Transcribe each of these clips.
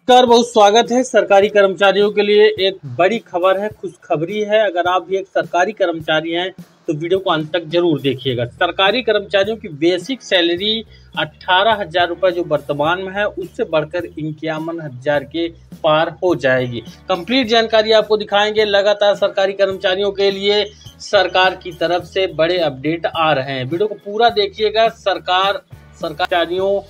नमस्कार, बहुत स्वागत है। सरकारी कर्मचारियों के लिए एक बड़ी खबर है, खुशखबरी है। अगर आप भी एक सरकारी कर्मचारी हैं तो वीडियो को अंत तक जरूर देखिएगा। सरकारी कर्मचारियों की बेसिक सैलरी 18,000 रुपये जो वर्तमान में है उससे बढ़कर 51,000 के पार हो जाएगी। कंप्लीट जानकारी आपको दिखाएंगे। लगातार सरकारी कर्मचारियों के लिए सरकार की तरफ से बड़े अपडेट आ रहे हैं। वीडियो को पूरा देखिएगा। सरकार कर्मचारियों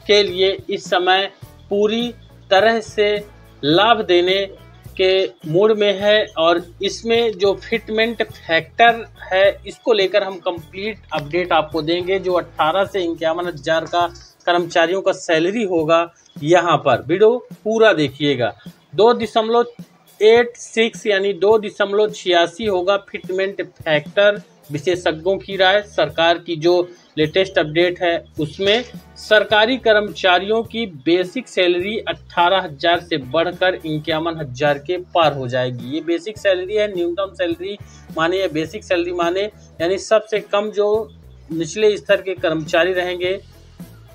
के लिए इस समय पूरी तरह से लाभ देने के मूड में है और इसमें जो फिटमेंट फैक्टर है इसको लेकर हम कंप्लीट अपडेट आपको देंगे। जो 18 से 51,000 का कर्मचारियों का सैलरी होगा, यहाँ पर वीडियो पूरा देखिएगा। 2.86 यानी 2.86 होगा फिटमेंट फैक्टर। विशेषज्ञों की राय, सरकार की जो लेटेस्ट अपडेट है उसमें सरकारी कर्मचारियों की बेसिक सैलरी 18,000 से बढ़कर 51,000 के पार हो जाएगी। ये बेसिक सैलरी है, न्यूनतम सैलरी माने या बेसिक सैलरी माने, यानी सबसे कम जो निचले स्तर के कर्मचारी रहेंगे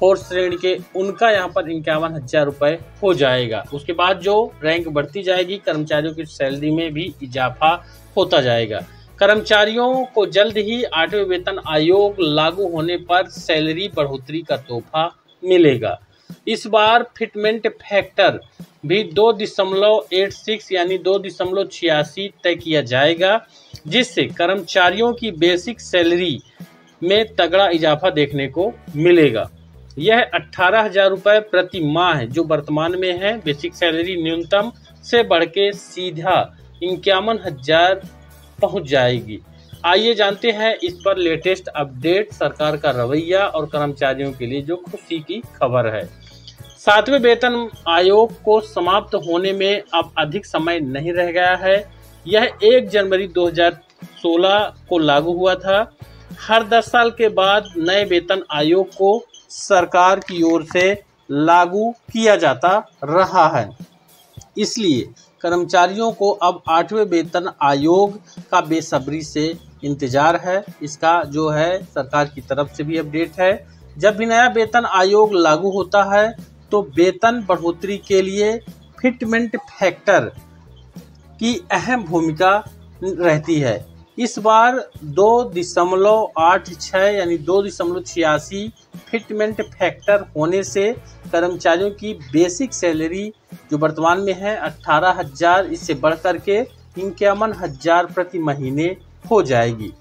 फोर्थ श्रेणी के, उनका यहाँ पर 51,000 रुपये हो जाएगा। उसके बाद जो रैंक बढ़ती जाएगी, कर्मचारियों की सैलरी में भी इजाफा होता जाएगा। कर्मचारियों को जल्द ही 8वें वेतन आयोग लागू होने पर सैलरी बढ़ोतरी का तोहफा मिलेगा। इस बार फिटमेंट फैक्टर भी 2.86 यानी 2.86 तय किया जाएगा, जिससे कर्मचारियों की बेसिक सैलरी में तगड़ा इजाफा देखने को मिलेगा। यह 18,000 रुपये प्रति माह है जो वर्तमान में है। बेसिक सैलरी न्यूनतम से बढ़ के सीधा 51,000 पहुंच जाएगी। आइए जानते हैं इस पर लेटेस्ट अपडेट, सरकार का रवैया और कर्मचारियों के लिए जो खुशी की खबर है। 7वें वेतन आयोग को समाप्त होने में अब अधिक समय नहीं रह गया है। यह 1 जनवरी 2016 को लागू हुआ था। हर 10 साल के बाद नए वेतन आयोग को सरकार की ओर से लागू किया जाता रहा है, इसलिए कर्मचारियों को अब 8वें वेतन आयोग का बेसब्री से इंतजार है। इसका जो है सरकार की तरफ से भी अपडेट है। जब भी नया वेतन आयोग लागू होता है तो वेतन बढ़ोतरी के लिए फिटमेंट फैक्टर की अहम भूमिका रहती है। इस बार 2.86 यानी 2.86 फिटमेंट फैक्टर होने से कर्मचारियों की बेसिक सैलरी जो वर्तमान में है 18,000, इससे बढ़कर के 51,000 प्रति महीने हो जाएगी।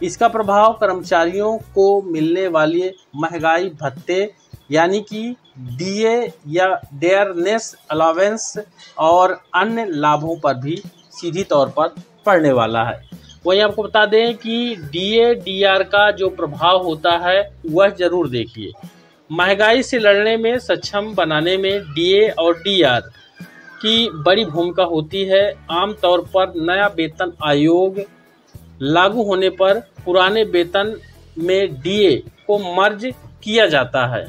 इसका प्रभाव कर्मचारियों को मिलने वाले महंगाई भत्ते यानी कि डीए या डेयरनेस अलावेंस और अन्य लाभों पर भी सीधी तौर पर पड़ने वाला है। वहीं आपको बता दें कि डीए डीआर का जो प्रभाव होता है वह जरूर देखिए। महंगाई से लड़ने में सक्षम बनाने में डीए और डीआर की बड़ी भूमिका होती है। आमतौर पर नया वेतन आयोग लागू होने पर पुराने वेतन में डीए को मर्ज किया जाता है।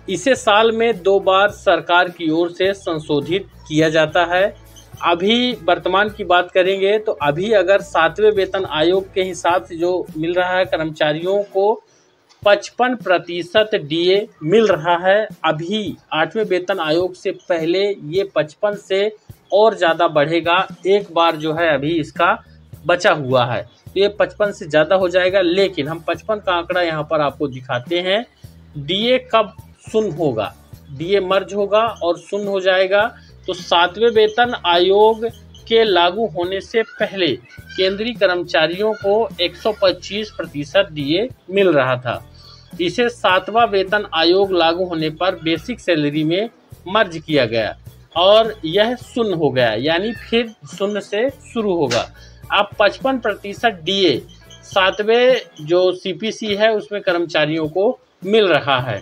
इसे साल में 2 बार सरकार की ओर से संशोधित किया जाता है। अभी वर्तमान की बात करेंगे तो अभी अगर 7वें वेतन आयोग के हिसाब से जो मिल रहा है कर्मचारियों को 55% डीए मिल रहा है। अभी 8वें वेतन आयोग से पहले ये 55 से और ज़्यादा बढ़ेगा। एक बार जो है अभी इसका बचा हुआ है तो ये 55 से ज़्यादा हो जाएगा। लेकिन हम 55 का आंकड़ा यहाँ पर आपको दिखाते हैं। डीए कब शून्य होगा, डीए मर्ज होगा और शून्य हो जाएगा। तो 7वें वेतन आयोग के लागू होने से पहले केंद्रीय कर्मचारियों को 125% डीए मिल रहा था। इसे 7वां वेतन आयोग लागू होने पर बेसिक सैलरी में मर्ज किया गया और यह शून्य हो गया, यानी फिर शून्य से शुरू होगा। अब 55% डीए 7वें जो सीपीसी है उसमें कर्मचारियों को मिल रहा है।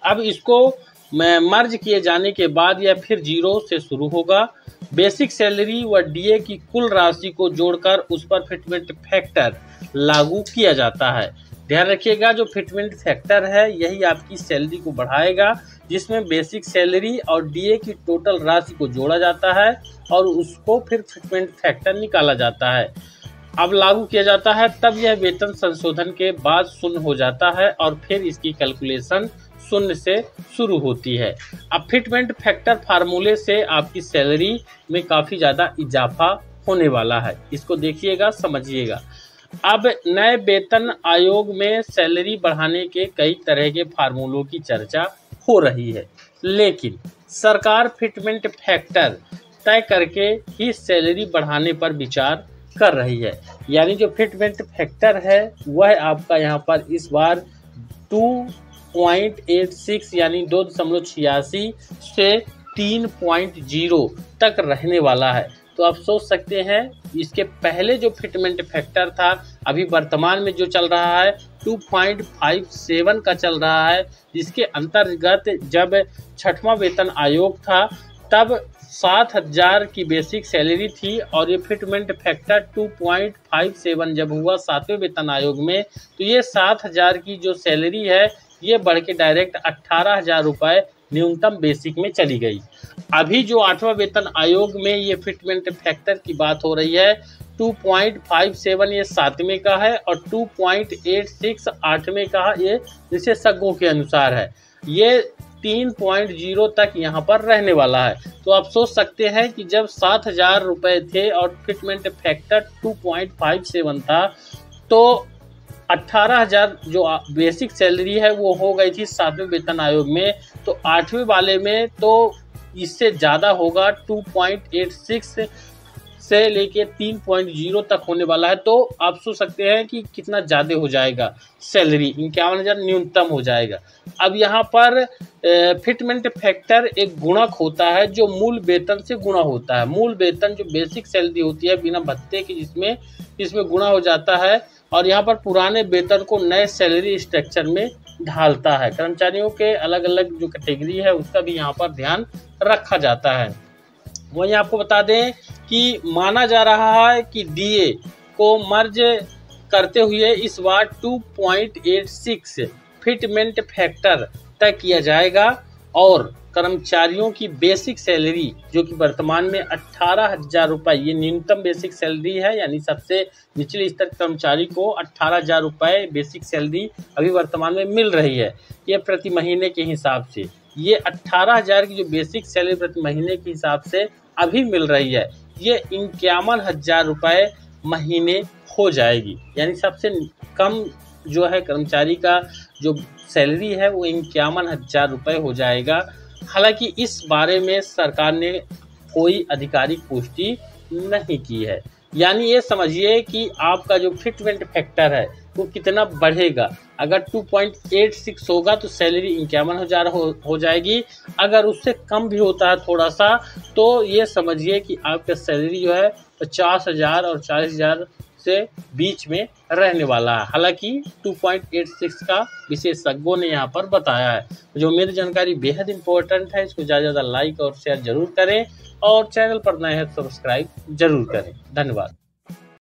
अब इसको मर्ज किए जाने के बाद यह फिर 0 से शुरू होगा। बेसिक सैलरी व डीए की कुल राशि को जोड़कर उस पर फिटमेंट फैक्टर लागू किया जाता है। ध्यान रखिएगा, जो फिटमेंट फैक्टर है यही आपकी सैलरी को बढ़ाएगा, जिसमें बेसिक सैलरी और डीए की टोटल राशि को जोड़ा जाता है और उसको फिर फिटमेंट फैक्टर निकाला जाता है। अब लागू किया जाता है तब यह वेतन संशोधन के बाद शून्य हो जाता है और फिर इसकी कैलकुलेशन शून्य से शुरू होती है। अब फिटमेंट फैक्टर फार्मूले से आपकी सैलरी में काफ़ी ज़्यादा इजाफा होने वाला है। इसको देखिएगा, समझिएगा। अब नए वेतन आयोग में सैलरी बढ़ाने के कई तरह के फार्मूलों की चर्चा हो रही है, लेकिन सरकार फिटमेंट फैक्टर तय करके ही सैलरी बढ़ाने पर विचार कर रही है। यानी जो फिटमेंट फैक्टर है वह आपका यहाँ पर इस बार 2.86 यानी 2.86 से 3.0 तक रहने वाला है। तो आप सोच सकते हैं इसके पहले जो फिटमेंट फैक्टर था अभी वर्तमान में जो चल रहा है 2.57 का चल रहा है, जिसके अंतर्गत जब 6वां वेतन आयोग था तब 7,000 की बेसिक सैलरी थी और ये फिटमेंट फैक्टर 2.57 जब हुआ 7वें वेतन आयोग में, तो ये 7,000 की जो सैलरी है ये बढ़ के डायरेक्ट 18,000 रुपये न्यूनतम बेसिक में चली गई। अभी जो 8वां वेतन आयोग में ये फिटमेंट फैक्टर की बात हो रही है 2.57 ये 7वें का है और 2.86 8वें का ये विशेषज्ञों के अनुसार है। ये 3.0 तक यहाँ पर रहने वाला है। तो आप सोच सकते हैं कि जब 7,000 रुपये थे और फिटमेंट फैक्टर 2.57 था तो 18,000 जो बेसिक सैलरी है वो हो गई थी 7वें वेतन आयोग में, तो 8वें वाले में तो इससे ज़्यादा होगा, 2.86 से लेके 3.0 तक होने वाला है। तो आप सोच सकते हैं कि कितना ज़्यादा हो जाएगा सैलरी, 51,000 न्यूनतम हो जाएगा। अब यहाँ पर फिटमेंट फैक्टर एक गुणक होता है जो मूल वेतन से गुणा होता है। मूल वेतन जो बेसिक सैलरी होती है बिना भत्ते के इसमें गुणा हो जाता है और यहाँ पर पुराने वेतन को नए सैलरी स्ट्रक्चर में ढालता है। कर्मचारियों के अलग अलग जो कैटेगरी है उसका भी यहाँ पर ध्यान रखा जाता है। वहीं आपको बता दें कि माना जा रहा है कि डीए को मर्ज करते हुए इस बार 2.86 फिटमेंट फैक्टर तय किया जाएगा और कर्मचारियों की बेसिक सैलरी जो कि वर्तमान में 18,000 रुपये ये न्यूनतम बेसिक सैलरी है, यानी सबसे निचले स्तर के कर्मचारी को 18,000 रुपये बेसिक सैलरी अभी वर्तमान में मिल रही है। ये प्रति महीने के हिसाब से ये 18,000 की जो बेसिक सैलरी प्रति महीने के हिसाब से अभी मिल रही है ये 51,000 रुपये महीने हो जाएगी। यानी सबसे कम जो है कर्मचारी का जो सैलरी है वो 51,000 रुपये हो जाएगा। हालांकि इस बारे में सरकार ने कोई आधिकारिक पुष्टि नहीं की है। यानी ये समझिए कि आपका जो फिटमेंट फैक्टर है वो कितना बढ़ेगा। अगर 2.86 होगा तो सैलरी 51,000 हो जाएगी। अगर उससे कम भी होता है थोड़ा सा तो ये समझिए कि आपका सैलरी जो है 50,000 और 40,000 से बीच में रहने वाला है। हालांकि 2.86 का विशेषज्ञों ने यहाँ पर बताया है। जो मेरी जानकारी बेहद इंपॉर्टेंट है, इसको ज़्यादा लाइक और शेयर जरूर करें और चैनल पर नए हैं सब्सक्राइब जरूर करें। धन्यवाद।